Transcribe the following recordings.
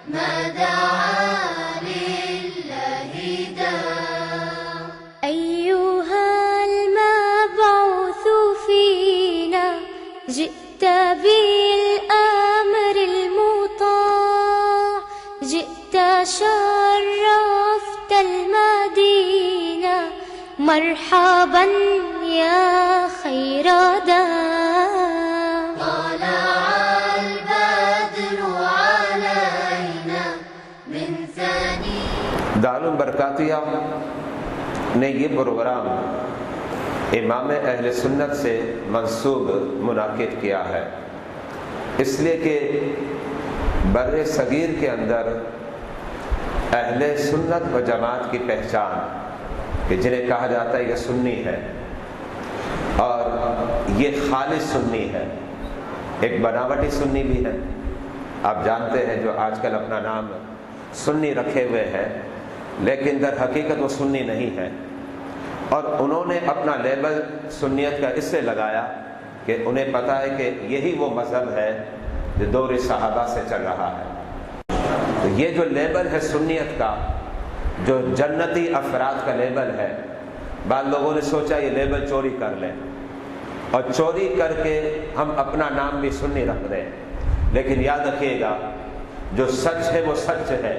ما دعا لله داع. أيها المبعوث فينا جئت بالأمر المطاع، جئت شرفت المدينة، مرحبا يا خير داع. طلع البدر علينا من ثاني. دارالعلوم برکاتیہ نے یہ پروگرام امام اہل سنت سے منسوب منعقد کیا ہے، اس لیے کہ بر صغیر کے اندر اہل سنت و جماعت کی پہچان کہ جنہیں کہا جاتا ہے یہ سنی ہے اور یہ خالص سنی ہے، ایک بناوٹی سنی بھی ہے. آپ جانتے ہیں جو آج کل اپنا نام سنی رکھے ہوئے ہیں لیکن در حقیقت وہ سنی نہیں ہے، اور انہوں نے اپنا لیبل سنیت کا اس سے لگایا کہ انہیں پتہ ہے کہ یہی وہ مذہب ہے جو دور صحابہ سے چل رہا ہے. تو یہ جو لیبل ہے سنیت کا، جو جنتی افراد کا لیبل ہے، بعض لوگوں نے سوچا یہ لیبل چوری کر لیں اور چوری کر کے ہم اپنا نام بھی سنی رکھ دیں، لیکن یاد رکھیے گا جو سچ ہے وہ سچ ہے،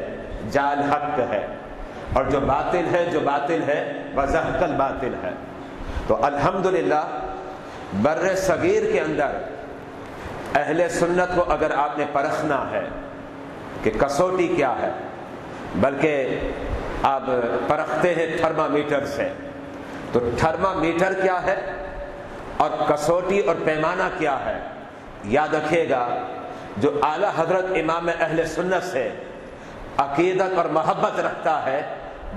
جال حق ہے، اور جو باطل ہے وزحق الباطل ہے. تو الحمدللہ بر صغیر کے اندر اہل سنت کو اگر آپ نے پرکھنا ہے کہ کسوٹی کیا ہے، بلکہ آپ پرکھتے ہیں تھرمامیٹر سے، تو تھرمامیٹر کیا ہے اور کسوٹی اور پیمانہ کیا ہے. یاد رکھیے گا جو اعلیٰ حضرت امام اہل سنت سے عقیدت اور محبت رکھتا ہے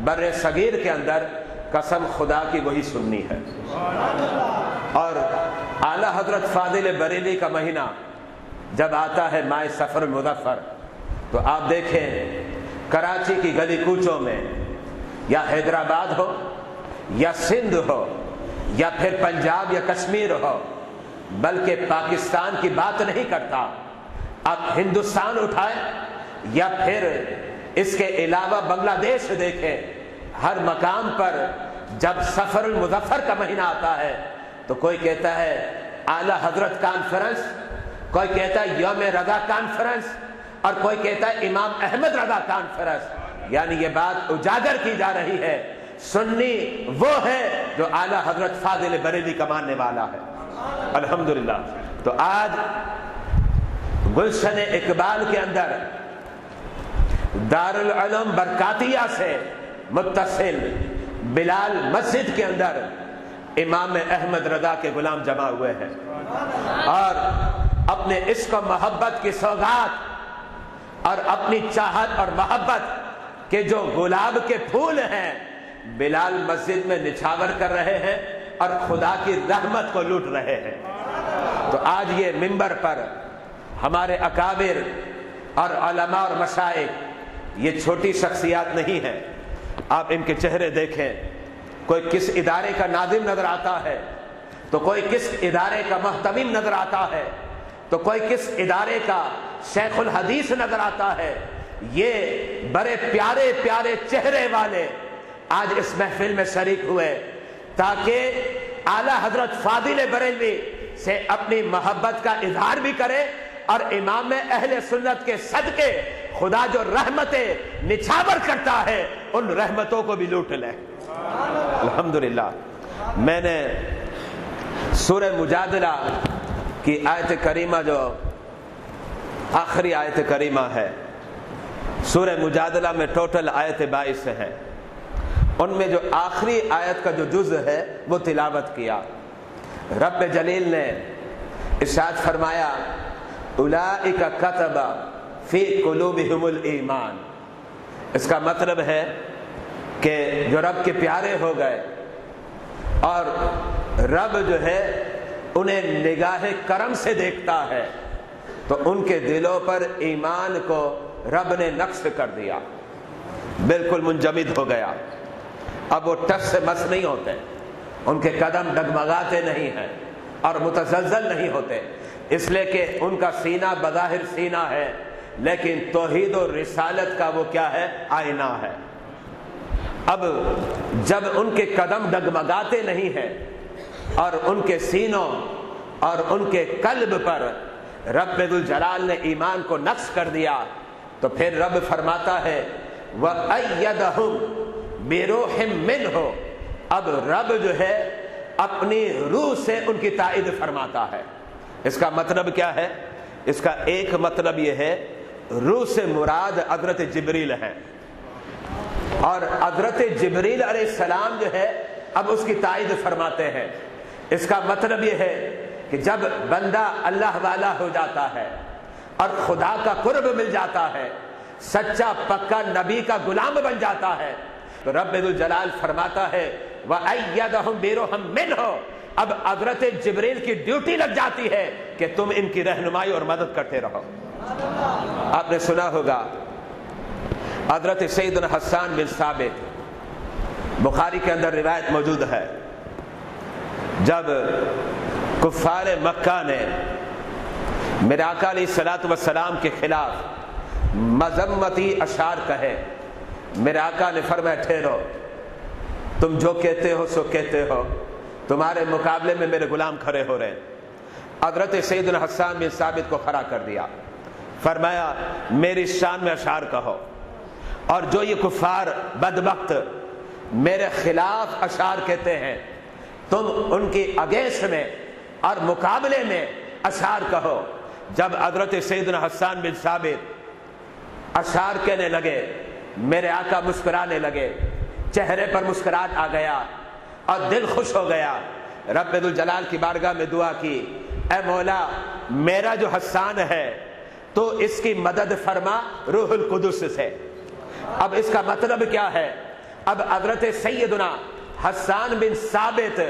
بر صغیر کے اندر، قسم خدا کی وہی سنی ہے. اور اعلیٰ حضرت فاضل بریلی کا مہینہ جب آتا ہے ماہ سفر المظفر، تو آپ دیکھیں کراچی کی گلی کوچوں میں یا حیدرآباد ہو یا سندھ ہو یا پھر پنجاب یا کشمیر ہو، بلکہ پاکستان کی بات نہیں کرتا، آپ ہندوستان اٹھائیں یا پھر اس کے علاوہ بنگلہ دیش دیکھیں، ہر مقام پر جب سفر المظفر کا مہینہ آتا ہے تو کوئی کہتا ہے اعلیٰ حضرت کانفرنس، کوئی کہتا ہے یوم رضا کانفرنس، اور کوئی کہتا ہے امام احمد رضا کانفرنس. یعنی یہ بات اجاگر کی جا رہی ہے سنی وہ ہے جو اعلیٰ حضرت فاضل بریلی کا ماننے والا ہے. الحمدللہ. تو آج گلشن اقبال کے اندر دارالعلوم برکاتیہ سے متصل بلال مسجد کے اندر امام احمد رضا کے غلام جمع ہوئے ہیں اور اپنے عشق و محبت کی سوغات اور اپنی چاہت اور محبت کے جو گلاب کے پھول ہیں بلال مسجد میں نچھاور کر رہے ہیں اور خدا کی رحمت کو لوٹ رہے ہیں. تو آج یہ منبر پر ہمارے اکابر اور علماء اور مشائخ یہ چھوٹی شخصیات نہیں ہیں. آپ ان کے چہرے دیکھیں، کوئی کس ادارے کا ناظم نظر آتا ہے تو کوئی کس ادارے کا محتمم نظر آتا ہے تو کوئی کس ادارے کا شیخ الحدیث نظر آتا ہے. یہ بڑے پیارے پیارے چہرے والے آج اس محفل میں شریک ہوئے تاکہ اعلیٰ حضرت فاضل بریلوی سے اپنی محبت کا اظہار بھی کرے اور امام اہل سنت کے صدقے خدا جو رحمتیں نچھاور کرتا ہے ان رحمتوں کو بھی لوٹ لے. الحمدللہ. میں نے سورہ مجادلہ کی آیت کریمہ جو آخری آیت کریمہ ہے، سورہ مجادلہ میں ٹوٹل آیت 22 ہے، ان میں جو آخری آیت کا جو جز ہے وہ تلاوت کیا. رب جلیل نے ارشاد فرمایا اولئک کتب فی قلوبہم الایمان. اس کا مطلب ہے کہ جو رب کے پیارے ہو گئے اور رب جو ہے انہیں نگاہ کرم سے دیکھتا ہے تو ان کے دلوں پر ایمان کو رب نے نقش کر دیا، بالکل منجمد ہو گیا. اب وہ ٹس سے مس نہیں ہوتے، ان کے قدم ڈگمگاتے نہیں ہیں اور متزلزل نہیں ہوتے، اس لیے کہ ان کا سینہ بظاہر سینہ ہے لیکن توحید و رسالت کا وہ کیا ہے؟ آئینہ ہے۔ اب جب ان کے قدم ڈگمگاتے نہیں ہیں اور ان کے سینوں اور ان کے قلب پر رب ذوالجلال نے ایمان کو نقش کر دیا، تو پھر رب فرماتا ہے وَأَيَّدَهُمْ بِرُوحٍ مِّنْهُ، اب رب جو ہے اپنی روح سے ان کی تائید فرماتا ہے۔ اس کا مطلب کیا ہے؟ اس کا ایک مطلب یہ ہے روح سے مراد حضرت جبریل ہے، اور حضرت جبریل علیہ السلام جو ہے اب اس کی تائید فرماتے ہیں۔ اس کا مطلب یہ ہے کہ جب بندہ اللہ والا ہو جاتا ہے اور خدا کا قرب مل جاتا ہے، سچا پکا نبی کا غلام بن جاتا ہے، تو رب ذوالجلال فرماتا ہے وَأَيَّدَهُمْ بِرُوحٍ مِّنْهُ، اب حضرت جبریل کی ڈیوٹی لگ جاتی ہے کہ تم ان کی رہنمائی اور مدد کرتے رہو۔ آپ نے سنا ہوگا حضرت سیدنا حسان بن ثابت، بخاری کے اندر روایت موجود ہے، جب کفار مکہ نے میرے آقا علیہ الصلوۃ والسلام کے خلاف مذمتی اشعار کہے، میرے آقا نے فرمایا ٹھہرو، تم جو کہتے ہو سو کہتے ہو، تمہارے مقابلے میں میرے غلام کھڑے ہو رہے ہیں۔ حضرت سیدنا حسان بن ثابت کو کھڑا کر دیا، فرمایا میری شان میں اشعار کہو، اور جو یہ کفار بدبخت میرے خلاف اشعار کہتے ہیں تم ان کی اگینسٹ میں اور مقابلے میں اشعار کہو۔ جب حضرت سیدنا حسان بن ثابت اشعار کہنے لگے، میرے آقا مسکرانے لگے، چہرے پر مسکراہٹ آ گیا اور دل خوش ہو گیا۔ رب ذوالجلال کی بارگاہ میں دعا کی، اے مولا میرا جو حسان ہے تو اس کی مدد فرما روح القدس سے۔ اب اس کا مطلب کیا ہے؟ اب حضرت سیدنا حسان بن ثابت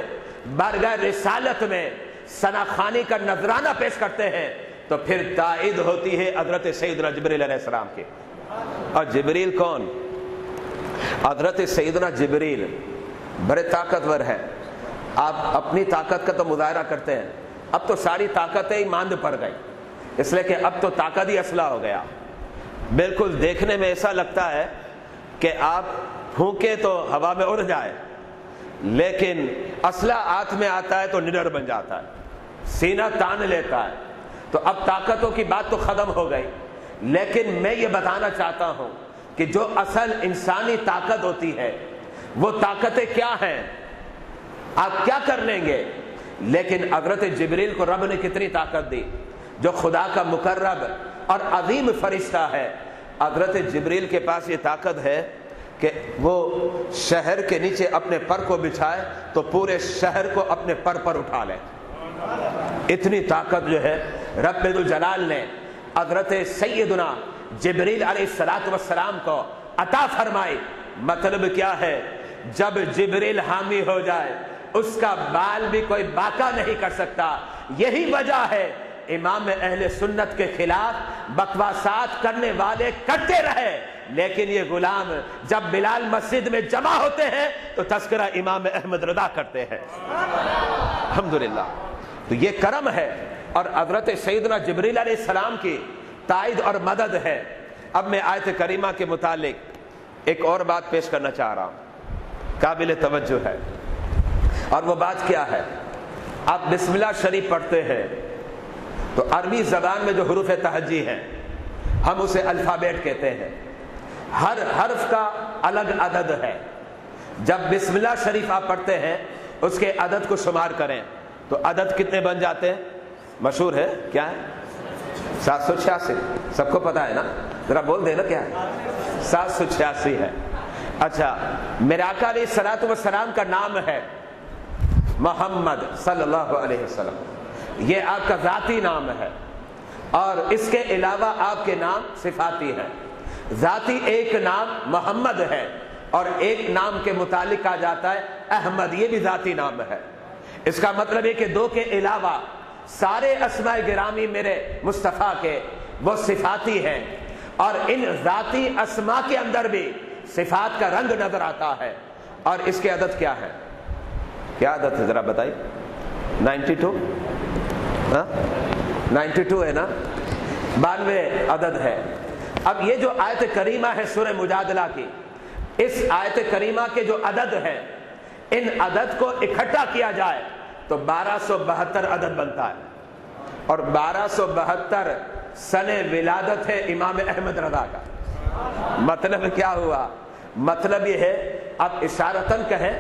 بارگاہ رسالت میں ثناخوانی کا نذرانہ پیش کرتے ہیں، تو پھر تائید ہوتی ہے حضرت سیدنا جبریل علیہ السلام کی۔ اور جبریل کون؟ حضرت سیدنا جبریل بڑے طاقتور ہے۔ آپ اپنی طاقت کا تو مظاہرہ کرتے ہیں، اب تو ساری طاقتیں ہی ماند پڑ گئی، اس لیے کہ اب تو طاقت ہی اسلحہ ہو گیا۔ بالکل دیکھنے میں ایسا لگتا ہے کہ آپ پھونکے تو ہوا میں اڑ جائے، لیکن اسلحہ ہاتھ میں آتا ہے تو نڈر بن جاتا ہے، سینہ تان لیتا ہے۔ تو اب طاقتوں کی بات تو ختم ہو گئی، لیکن میں یہ بتانا چاہتا ہوں کہ جو اصل انسانی طاقت ہوتی ہے وہ طاقتیں کیا ہیں، آپ کیا کر لیں گے؟ لیکن حضرت جبریل کو رب نے کتنی طاقت دی، جو خدا کا مقرب اور عظیم فرشتہ ہے۔ حضرت جبریل کے پاس یہ طاقت ہے کہ وہ شہر کے نیچے اپنے پر کو بچھائے تو پورے شہر کو اپنے پر پر اٹھا لے۔ اتنی طاقت جو ہے رب ذوالجلال نے حضرت سیدنا جبریل علیہ السلام کو عطا فرمائی۔ مطلب کیا ہے؟ جب جبریل حامی ہو جائے اس کا بال بھی کوئی باقا نہیں کر سکتا۔ یہی وجہ ہے امام اہل سنت کے خلاف بکواسات کرنے والے کرتے رہے، لیکن یہ غلام جب بلال مسجد میں جمع ہوتے ہیں تو تذکرہ امام احمد رضا کرتے ہیں۔ الحمدللہ، تو یہ کرم ہے اور حضرت سیدنا جبریل علیہ السلام کی تائید اور مدد ہے۔ اب میں آیت کریمہ کے متعلق ایک اور بات پیش کرنا چاہ رہا ہوں، قابل توجہ ہے، اور وہ بات کیا ہے؟ آپ بسم اللہ شریف پڑھتے ہیں تو عربی زبان میں جو حروف تہجی ہیں ہم اسے الفابیٹ کہتے ہیں، ہر حرف کا الگ عدد ہے۔ جب بسم اللہ شریف آپ پڑھتے ہیں اس کے عدد کو شمار کریں تو عدد کتنے بن جاتے ہیں؟ مشہور ہے، کیا ہے؟ 786۔ سب کو پتا ہے نا؟ ذرا بول دیں نا کیا ہے؟ 786 ہے۔ اچھا، میرے آقا علیہ الصلوۃ والسلام کا نام ہے محمد صلی اللہ علیہ وسلم، یہ آپ کا ذاتی نام ہے، اور اس کے علاوہ آپ کے نام صفاتی ہیں۔ ذاتی ایک نام محمد ہے اور ایک نام کے متعلق کہا جاتا ہے احمد، یہ بھی ذاتی نام ہے۔ اس کا مطلب ہے کہ دو کے علاوہ سارے اسماء گرامی میرے مصطفیٰ کے وہ صفاتی ہیں، اور ان ذاتی اسماء کے اندر بھی صفات کا رنگ نظر آتا ہے۔ اور اس کے عدد کیا ہے؟ کیا عدد ہے ذرا بتائیے؟ 92 ہے نا؟ 92 عدد ہے۔ اب یہ جو آیت کریمہ ہے سورہ مجادلہ کی، اس آیت کریمہ کے جو عدد ہیں، ان عدد کو اکٹھا کیا جائے تو 1272 عدد بنتا ہے، اور 1272 سن ولادت ہے امام احمد رضا کا۔ مطلب کیا ہوا؟ مطلب یہ ہے، اب اشارتاً کہیں،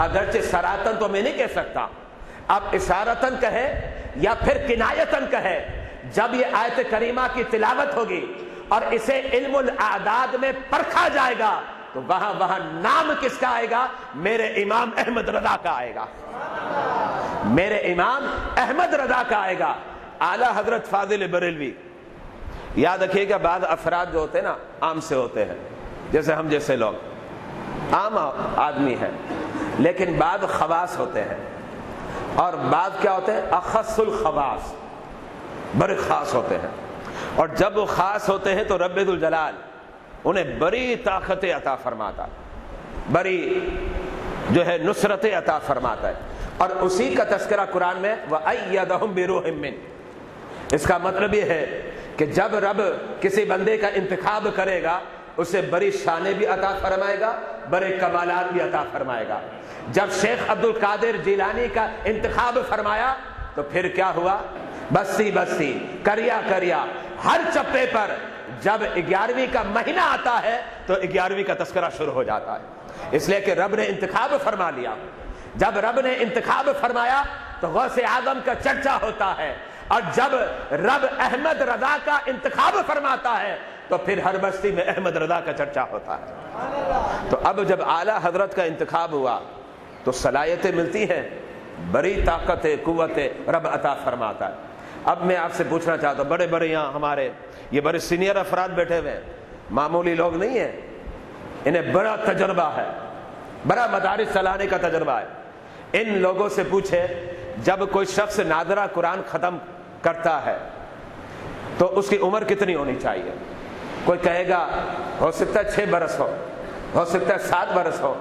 اگرچہ سراتاً تو میں نہیں کہہ سکتا، اب اشارتاً کہے یا پھر کنایتاً کہے، جب یہ آیت کریمہ کی تلاوت ہوگی اور اسے علم الاعداد میں پرکھا جائے گا تو وہاں نام کس کا آئے گا؟ میرے امام احمد رضا کا آئے گا، میرے امام احمد رضا کا آئے گا۔ اعلیٰ حضرت فاضل بریلوی، یاد رکھیے کہ بعض افراد جو ہوتے ہیں نا عام سے ہوتے ہیں، جیسے ہم جیسے لوگ عام آدمی ہیں، لیکن بعض خواص ہوتے ہیں، اور بعض کیا ہوتے ہیں؟ اخص الخواص، بڑے خاص ہوتے ہیں، اور جب وہ خاص ہوتے ہیں تو رب ذوالجلال انہیں بڑی طاقتیں عطا فرماتا ہے، بڑی جو ہے نصرتیں عطا فرماتا ہے، اور اسی کا تذکرہ قرآن میں وَأَيَّدَهُمْ بِرُوحٍ مِّنْهُ۔ اس کا مطلب یہ ہے کہ جب رب کسی بندے کا انتخاب کرے گا اسے بڑی شانیں بھی عطا فرمائے گا، بڑے کمالات بھی عطا فرمائے گا۔ جب شیخ عبد القادر جیلانی کا انتخاب فرمایا تو پھر کیا ہوا؟ بستی بستی، کریا کریا، ہر چپے پر جب 11ویں کا مہینہ آتا ہے تو 11ویں کا تذکرہ شروع ہو جاتا ہے، اس لیے کہ رب نے انتخاب فرما لیا۔ جب رب نے انتخاب فرمایا تو غوث اعظم کا چرچا ہوتا ہے، اور جب رب احمد رضا کا انتخاب فرماتا ہے تو پھر ہر بستی میں احمد رضا کا چرچا ہوتا ہے۔ تو اب جب اعلیٰ حضرت کا انتخاب ہوا تو صلاحیتیں ملتی ہیں، بڑی طاقتیں قوتیں رب عطا فرماتا ہے۔ اب میں آپ سے پوچھنا چاہتا ہوں، بڑے بڑے یہاں ہمارے یہ بڑے سینئر افراد بیٹھے ہوئے ہیں، معمولی لوگ نہیں ہیں، انہیں بڑا تجربہ ہے، بڑا مدارس چلانے کا تجربہ ہے۔ ان لوگوں سے پوچھے جب کوئی شخص ناظرہ قرآن ختم کرتا ہے تو اس کی عمر کتنی ہونی چاہیے؟ کوئی کہے گا ہو سکتا ہے 6 برس ہو سکتا ہے 7 برس ہو،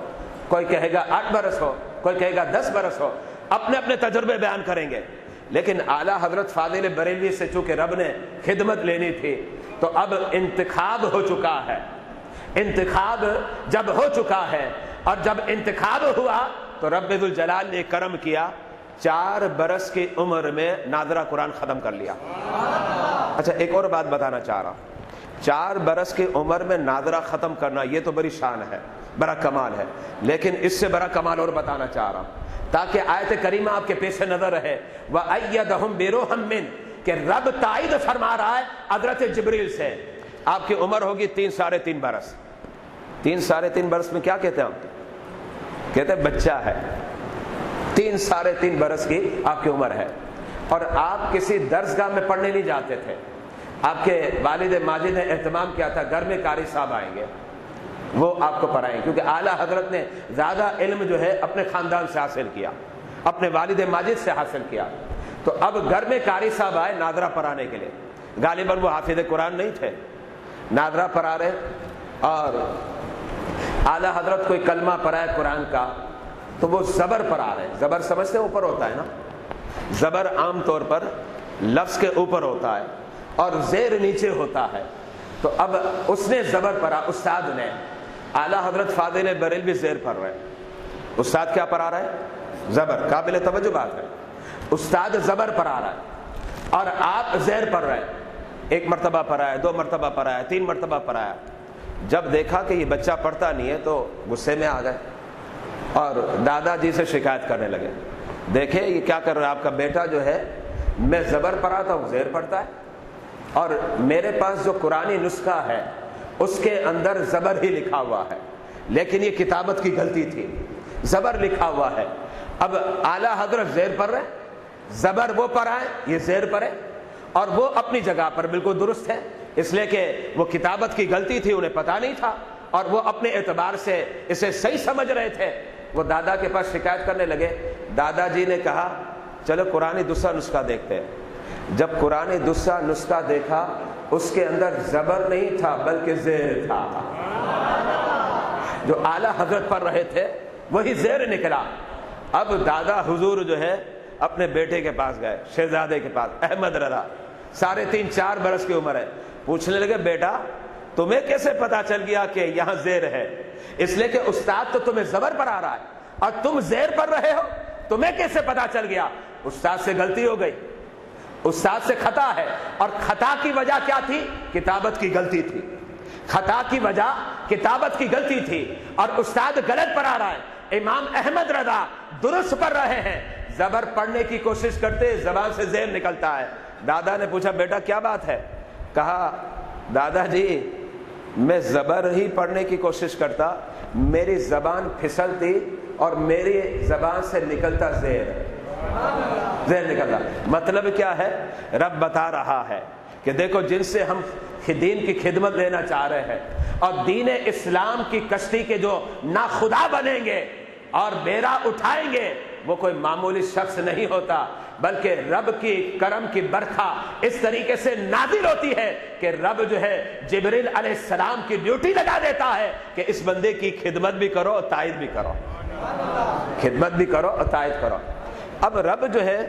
کوئی کہے گا 8 برس ہو، کوئی کہے گا 10 برس ہو، اپنے اپنے تجربے بیان کریں گے۔ لیکن اعلیٰ حضرت فاضل بریلوی سے چونکہ رب نے خدمت لینی تھی تو اب انتخاب ہو چکا ہے۔ انتخاب جب ہو چکا ہے اور جب انتخاب ہوا تو رب ذوالجلال نے کرم کیا، 4 برس کی عمر میں ناظرہ قرآن ختم کر لیا۔ اچھا ایک اور بات بتانا چاہ رہا ہوں، 4 برس کی عمر میں ناظرہ ختم کرنا یہ تو بڑی شان ہے، بڑا کمال ہے، لیکن اس سے بڑا کمال اور بتانا چاہ رہا ہوں تاکہ آیت کریمہ آپ کے پیش نظر رہے۔ وَأَيَّدَهُمْ بِرُوحٍ مِّنْهُ کہ رب تائید فرما رہا ہے حضرت جبریل سے۔ آپ کی عمر ہوگی 3 ساڑھے 3 برس۔ 3 ساڑھے 3 برس میں کیا کہتے ہیں ہم؟ کہتے ہیں بچہ ہے۔ 3 ساڑھے 3 برس کی آپ کی عمر ہے، اور آپ کسی درسگاہ میں پڑھنے نہیں جاتے تھے، آپ کے والد ماجد نے اہتمام کیا تھا گھر میں قاری صاحب آئیں گے، وہ آپ کو پڑھائیں، کیونکہ اعلیٰ حضرت نے زیادہ علم جو ہے اپنے خاندان سے حاصل کیا، اپنے والد ماجد سے حاصل کیا۔ تو اب گھر میں قاری صاحب آئے ناظرہ پڑھانے کے لیے، غالباً وہ حافظ قرآن نہیں تھے، ناظرہ پڑھا رہے، اور اعلیٰ حضرت کوئی کلمہ پڑھائے قرآن کا تو وہ زبر پڑھا رہے ہیں۔ زبر سمجھتے ہیں اوپر ہوتا ہے نا، زبر عام طور پر لفظ کے اوپر ہوتا ہے اور زیر نیچے ہوتا ہے۔ تو اب اس نے زبر پڑھا، استاد نے، اعلیٰ حضرت فاضل بریلوی زیر پڑھ رہے ہیں۔ استاد کیا پڑھا رہا ہے؟ زبر۔ قابل توجہ بات ہے، استاد زبر پڑھا رہا ہے اور آپ زیر پڑھ رہے ہیں۔ 1 مرتبہ پڑھا ہے، 2 مرتبہ پڑھا ہے، 3 مرتبہ پڑھا ہے۔ جب دیکھا کہ یہ بچہ پڑھتا نہیں ہے تو غصے میں آ گئے اور دادا جی سے شکایت کرنے لگے، دیکھیں یہ کیا کر رہا ہے آپ کا بیٹا، جو ہے میں زبر پڑھاتا ہوں زیر پڑھتا ہے، اور میرے پاس جو قرآنی نسخہ ہے اس کے اندر زبر ہی لکھا ہوا ہے، لیکن یہ کتابت کی غلطی تھی، زبر لکھا ہوا ہے۔ اب اعلیٰ حضرت زیر پڑھ رہے، زبر وہ پڑھائیں، یہ زیر پڑھے، اور وہ اپنی جگہ پر بالکل درست ہے، اس لیے کہ وہ کتابت کی غلطی تھی، انہیں پتہ نہیں تھا، اور وہ اپنے اعتبار سے اسے صحیح سمجھ رہے تھے۔ وہ دادا کے پاس شکایت کرنے لگے، دادا جی نے کہا چلو قرآنی دوسرا نسخہ دیکھتے ہیں۔ جب قرآنی دوسرا نسخہ دیکھا اس کے اندر زبر نہیں تھا بلکہ زیر تھا، جو اعلیٰ حضرت پڑھ رہے تھے وہی زیر نکلا۔ اب دادا حضور جو ہے اپنے بیٹے کے پاس گئے، شہزادے کے پاس، احمد رضا، 3.5-4 برس کی عمر ہے. پوچھنے لگے بیٹا تمہیں کیسے پتا چل گیا کہ یہاں زیر ہے؟ اس لیے کہ استاد تو تمہیں زبر پر آ رہا ہے اور تم زیر پر رہے ہو, تمہیں کیسے پتا چل گیا؟ استاد سے غلطی ہو گئی, استاد سے خطا ہے. اور خطا کی وجہ کیا تھی؟ کتابت کی غلطی تھی. خطا کی وجہ کتابت کی غلطی تھی اور استاد غلط پر آ رہا ہے. امام احمد رضا درست پر رہے ہیں, زبر پڑھنے کی کوشش کرتے, زبان سے زیر نکلتا ہے. دادا نے پوچھا بیٹا کیا بات ہے؟ کہا دادا جی میں زبر ہی پڑھنے کی کوشش کرتا, میری زبان پھسلتی اور میری زبان سے نکلتا زیر نکلتا. مطلب کیا ہے؟ رب بتا رہا ہے کہ دیکھو جن سے ہم دین کی خدمت لینا چاہ رہے ہیں اور دین اسلام کی کشتی کے جو ناخدا بنیں گے اور بیڑا اٹھائیں گے, وہ کوئی معمولی شخص نہیں ہوتا, بلکہ رب کی کرم کی برکھا اس طریقے سے نازل ہوتی ہے کہ رب جو ہے جبریل علیہ السلام کی ڈیوٹی لگا دیتا ہے کہ اس بندے کی خدمت بھی کرو اور تائید بھی کرو, خدمت بھی کرو اور تائید کرو. اب رب جو ہے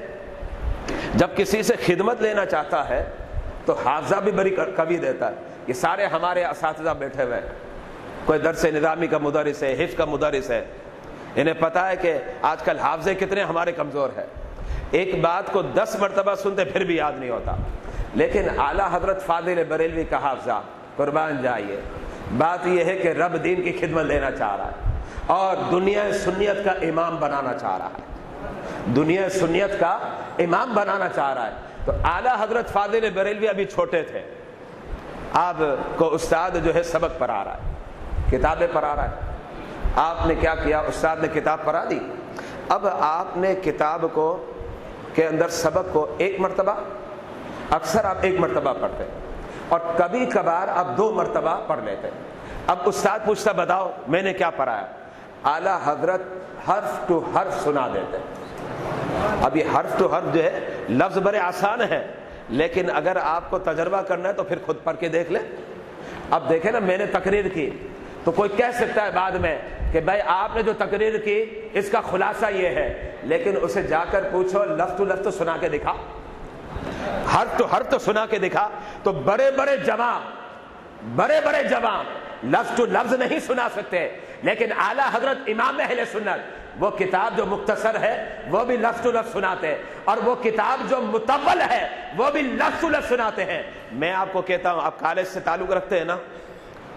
جب کسی سے خدمت لینا چاہتا ہے تو حافظہ بھی بڑی کبھی دیتا ہے. یہ سارے ہمارے اساتذہ بیٹھے ہوئے ہیں, کوئی درس نظامی کا مدرس ہے, حفظ کا مدرس ہے, انہیں پتا ہے کہ آج کل حافظے کتنے ہمارے کمزور ہیں. ایک بات کو 10 مرتبہ سنتے پھر بھی یاد نہیں ہوتا. لیکن اعلیٰ حضرت فاضل بریلوی کا حافظہ قربان جائیے, بات یہ ہے کہ رب دین کی خدمت لینا چاہ رہا ہے اور دنیا سنیت کا امام بنانا چاہ رہا ہے, دنیا سنیت کا امام بنانا چاہ رہا ہے. تو اعلیٰ حضرت فاضل بریلوی ابھی چھوٹے تھے, آپ کو استاد جو ہے سبق پڑھا رہا ہے, کتابیں پڑھا رہا ہے. آپ نے کیا کیا؟ استاد نے کتاب پڑھا دی. اب آپ نے کتاب کو کے اندر سبق کو 1 مرتبہ, اکثر آپ 1 مرتبہ پڑھتے اور کبھی کبھار آپ 2 مرتبہ پڑھ لیتے. اب استاد پوچھتا بتاؤ میں نے کیا پڑھایا؟ اعلیٰ حضرت حرف ٹو حرف سنا دیتے. اب یہ حرف ٹو حرف جو ہے لفظ بڑے آسان ہے, لیکن اگر آپ کو تجربہ کرنا ہے تو پھر خود پڑھ کے دیکھ لیں. اب دیکھیں نا, میں نے تقریر کی تو کوئی کہہ سکتا ہے بعد میں کہ بھائی آپ نے جو تقریر کی اس کا خلاصہ یہ ہے, لیکن اسے جا کر پوچھو لفظ ٹو لفظ تو سنا کے دکھا, حرف ٹو حرف تو سنا کے دکھا. تو بڑے بڑے جمع لفظ ٹو لفظ نہیں سنا سکتے, لیکن اعلیٰ حضرت امام اہل سنت وہ کتاب جو مختصر ہے وہ بھی لفظ ٹو لفظ سناتے, اور وہ کتاب جو مطول ہے وہ بھی لفظ ٹو لفظ سناتے ہیں. میں آپ کو کہتا ہوں, آپ کالج سے تعلق رکھتے ہیں نا,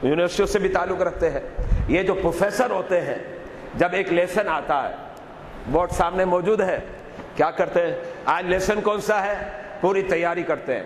یونیورسٹیوں سے بھی تعلق رکھتے ہیں, یہ جو پروفیسر ہوتے ہیں جب ایک لیسن آتا ہے, بورڈ سامنے موجود ہے, کیا کرتے ہیں؟ آج لیسن کون سا ہے؟ پوری تیاری کرتے ہیں,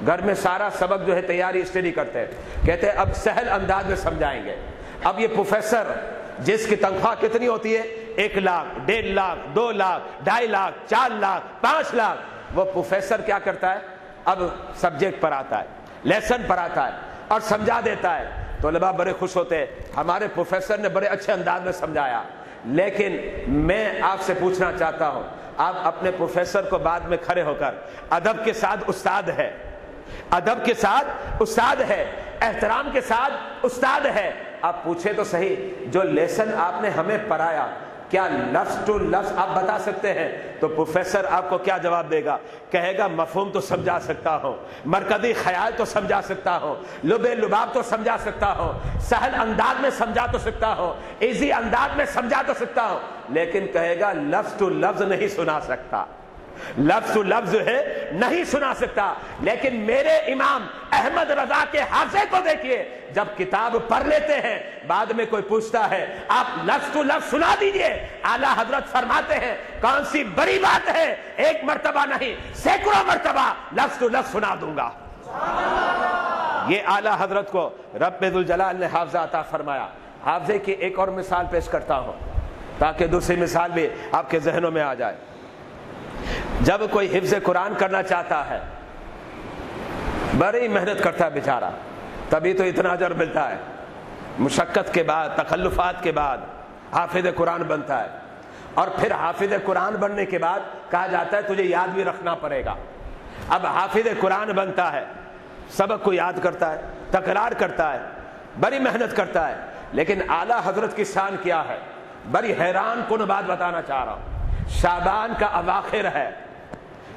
گھر میں سارا سبق جو ہے تیاری اسٹڈی کرتے ہیں, کہتے ہیں اب سہل انداز میں سمجھائیں گے. اب یہ پروفیسر جس کی تنخواہ کتنی ہوتی ہے؟ 1 لاکھ, 1.5 لاکھ, 2 لاکھ, 2.5 لاکھ, 4 لاکھ, 5 لاکھ. وہ پروفیسر کیا کرتا ہے؟ اب سبجیکٹ پڑھاتا ہے, لیسن پڑھاتا ہے اور سمجھا دیتا ہے. طلباء بڑے خوش ہوتے ہیں, ہمارے پروفیسر نے بڑے اچھے انداز میں سمجھایا. لیکن میں آپ سے پوچھنا چاہتا ہوں, آپ اپنے پروفیسر کو بعد میں کھڑے ہو کر ادب کے ساتھ استاد ہے, ادب کے ساتھ استاد ہے, احترام کے ساتھ استاد ہے, آپ پوچھے تو صحیح جو لیسن آپ نے ہمیں پڑھایا کیا لفظ ٹو لفظ آپ بتا سکتے ہیں؟ تو پروفیسر آپ کو کیا جواب دے گا؟ کہے گا مفہوم تو سمجھا سکتا ہوں, مرکزی خیال تو سمجھا سکتا ہوں, لب لباب تو سمجھا سکتا ہوں, سہل انداز میں سمجھا تو سکتا ہوں, ایزی انداز میں سمجھا تو سکتا ہوں, لیکن کہے گا لفظ ٹو لفظ نہیں سنا سکتا, لفظ ٹو لفظ جو ہے نہیں سنا سکتا. لیکن میرے امام احمد رضا کے حافظے کو دیکھیے, جب کتاب پڑھ لیتے ہیں بعد میں کوئی پوچھتا ہے آپ لفظ ٹو لفظ سنا دیجئے, اعلیٰ حضرت فرماتے ہیں کون سی بڑی بات ہے, 1 مرتبہ نہیں سینکڑوں مرتبہ لفظ ٹو لفظ سنا دوں گا. یہ اعلیٰ حضرت کو رب ذوالجلال نے حافظہ عطا فرمایا. حافظے کی ایک اور مثال پیش کرتا ہوں تاکہ دوسری مثال بھی آپ کے ذہنوں میں آ جائے. جب کوئی حفظ قرآن کرنا چاہتا ہے بڑی محنت کرتا ہے بیچارہ, تبھی تو اتنا اجر ملتا ہے. مشقت کے بعد, تکلفات کے بعد حافظ قرآن بنتا ہے, اور پھر حافظ قرآن بننے کے بعد کہا جاتا ہے تجھے یاد بھی رکھنا پڑے گا. اب حافظ قرآن بنتا ہے, سبق کو یاد کرتا ہے, تکرار کرتا ہے, بڑی محنت کرتا ہے, لیکن اعلیٰ حضرت کی شان کیا ہے؟ بڑی حیران کن بات بتانا چاہ رہا ہوں. شعبان کا اواخر ہے,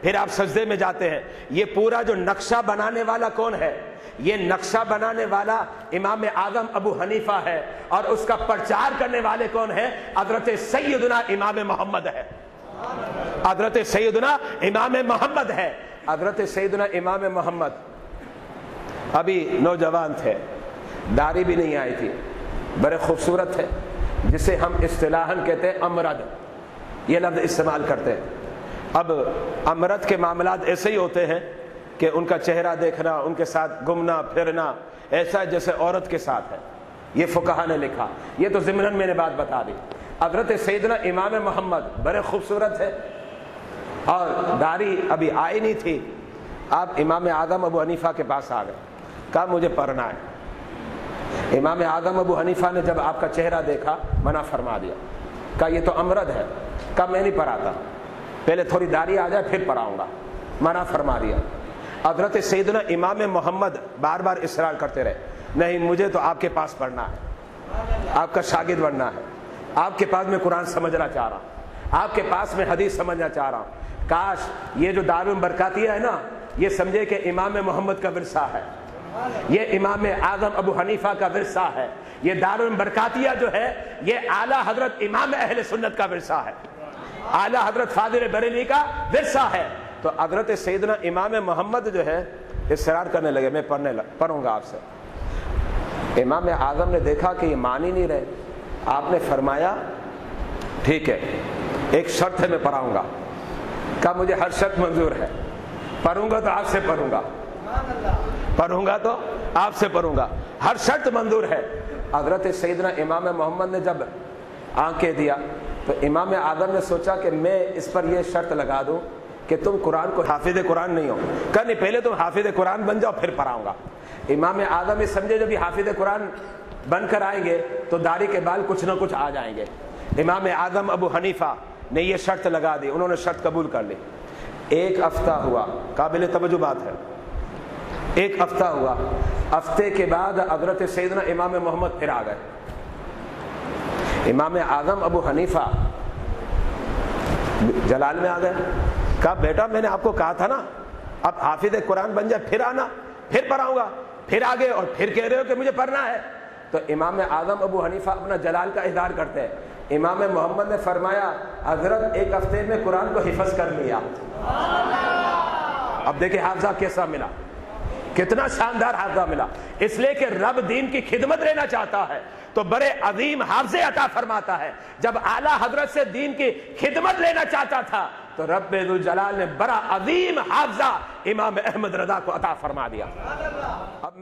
پھر آپ سجدے میں جاتے ہیں. یہ پورا جو نقشہ بنانے والا کون ہے؟ یہ نقشہ بنانے والا امام اعظم ابو حنیفہ ہے, اور اس کا پرچار کرنے والے کون ہیں؟ حضرت سیدنا امام محمد ہے. حضرت سیدنا امام محمد ہے. حضرت سیدنا امام محمد ابھی نوجوان تھے, داڑھی بھی نہیں آئی تھی, بڑے خوبصورت تھے, جسے ہم اصطلاحاً کہتے ہیں امرد, یہ لفظ استعمال کرتے ہیں. اب امرد کے معاملات ایسے ہی ہوتے ہیں کہ ان کا چہرہ دیکھنا, ان کے ساتھ گھومنا پھرنا ایسا جیسے عورت کے ساتھ ہے. یہ فقہا نے لکھا, یہ تو ضمناً میں نے بات بتا دی. حضرت سیدنا امام محمد بڑے خوبصورت ہے اور داڑھی ابھی آئی نہیں تھی. آپ امام اعظم ابو حنیفہ کے پاس آ گئے, کہا مجھے پڑھنا ہے. امام اعظم ابو حنیفہ نے جب آپ کا چہرہ دیکھا منع فرما دیا, کہا یہ تو امرد ہے. کہا میں نہیں پڑھاتا, پہلے تھوڑی داڑھی آ جائے پھر پڑھاؤں گا. منع فرما دیا. حضرت سیدنا امام محمد بار بار اصرار کرتے رہے, نہیں مجھے تو آپ کے پاس پڑھنا ہے, آپ کا شاگرد بننا ہے, آپ کے پاس میں قرآن سمجھنا چاہ رہا ہوں, آپ کے پاس میں حدیث سمجھنا چاہ رہا ہوں. کاش یہ جو دارالبرکاتیہ ہے نا, یہ سمجھے کہ امام محمد کا ورثہ ہے, یہ امام اعظم ابو حنیفہ کا ورثہ ہے. یہ دارالبرکاتیہ جو ہے یہ اعلیٰ حضرت امام اہل سنت کا ورثہ ہے, اعلیٰ حضرت فاضل بریلوی کا ورثہ ہے. تو حضرت سیدنا امام محمد جو ہے اصرار کرنے لگے, میں پڑھوں گا آپ سے. امام اعظم نے دیکھا کہ یہ مان ہی نہیں رہے. آپ نے فرمایا ٹھیک ہے, ایک شرط ہے, میں پڑھاؤں گا. کہا مجھے ہر شرط منظور ہے, پڑھوں گا تو آپ سے پڑھوں گا, پڑھوں گا تو آپ سے پڑھوں گا, ہر شرط منظور ہے. حضرت سیدنا امام محمد نے جب آنکھیں دیا تو امام اعظم نے سوچا کہ میں اس پر یہ شرط لگا دوں کہ تم قرآن کو حافظ قرآن نہیں ہو. کہا نہیں, پہلے تم حافظ قرآن بن جاؤ پھر پڑھاؤں گا. امام اعظم یہ سمجھے جب یہ حافظ قرآن بن کر آئیں گے تو داڑھی کے بال کچھ نہ کچھ آ جائیں گے. امام اعظم ابو حنیفہ نے یہ شرط لگا دی, انہوں نے شرط قبول کر لی. ایک ہفتہ ہوا, قابل توجہ بات ہے, ایک ہفتہ ہوا. ہفتے کے بعد حضرت سیدنا امام محمد پھر آ گئے. امام اعظم ابو حنیفہ جلال میں آ گئے. کہا بیٹا میں نے آپ کو کہا تھا نا اب حافظ قرآن بن جائے پھر آنا, پھر پڑھاؤں گا. پھر آگے اور پھر کہہ رہے ہو کہ مجھے پڑھنا ہے. تو امام اعظم ابو حنیفہ اپنا جلال کا اظہار کرتے ہیں. امام محمد نے فرمایا حضرت ایک ہفتے میں قرآن کو حفظ کر لیا. اب دیکھیں حافظہ کیسا ملا, کتنا شاندار حافظہ ملا. اس لیے کہ رب دین کی خدمت لینا چاہتا ہے تو بڑے عظیم حافظے عطا فرماتا ہے. جب اعلیٰ حضرت سے دین کی خدمت لینا چاہتا تھا تو رب ذوالجلال نے بڑا عظیم حافظہ امام احمد رضا کو عطا فرما دیا. اب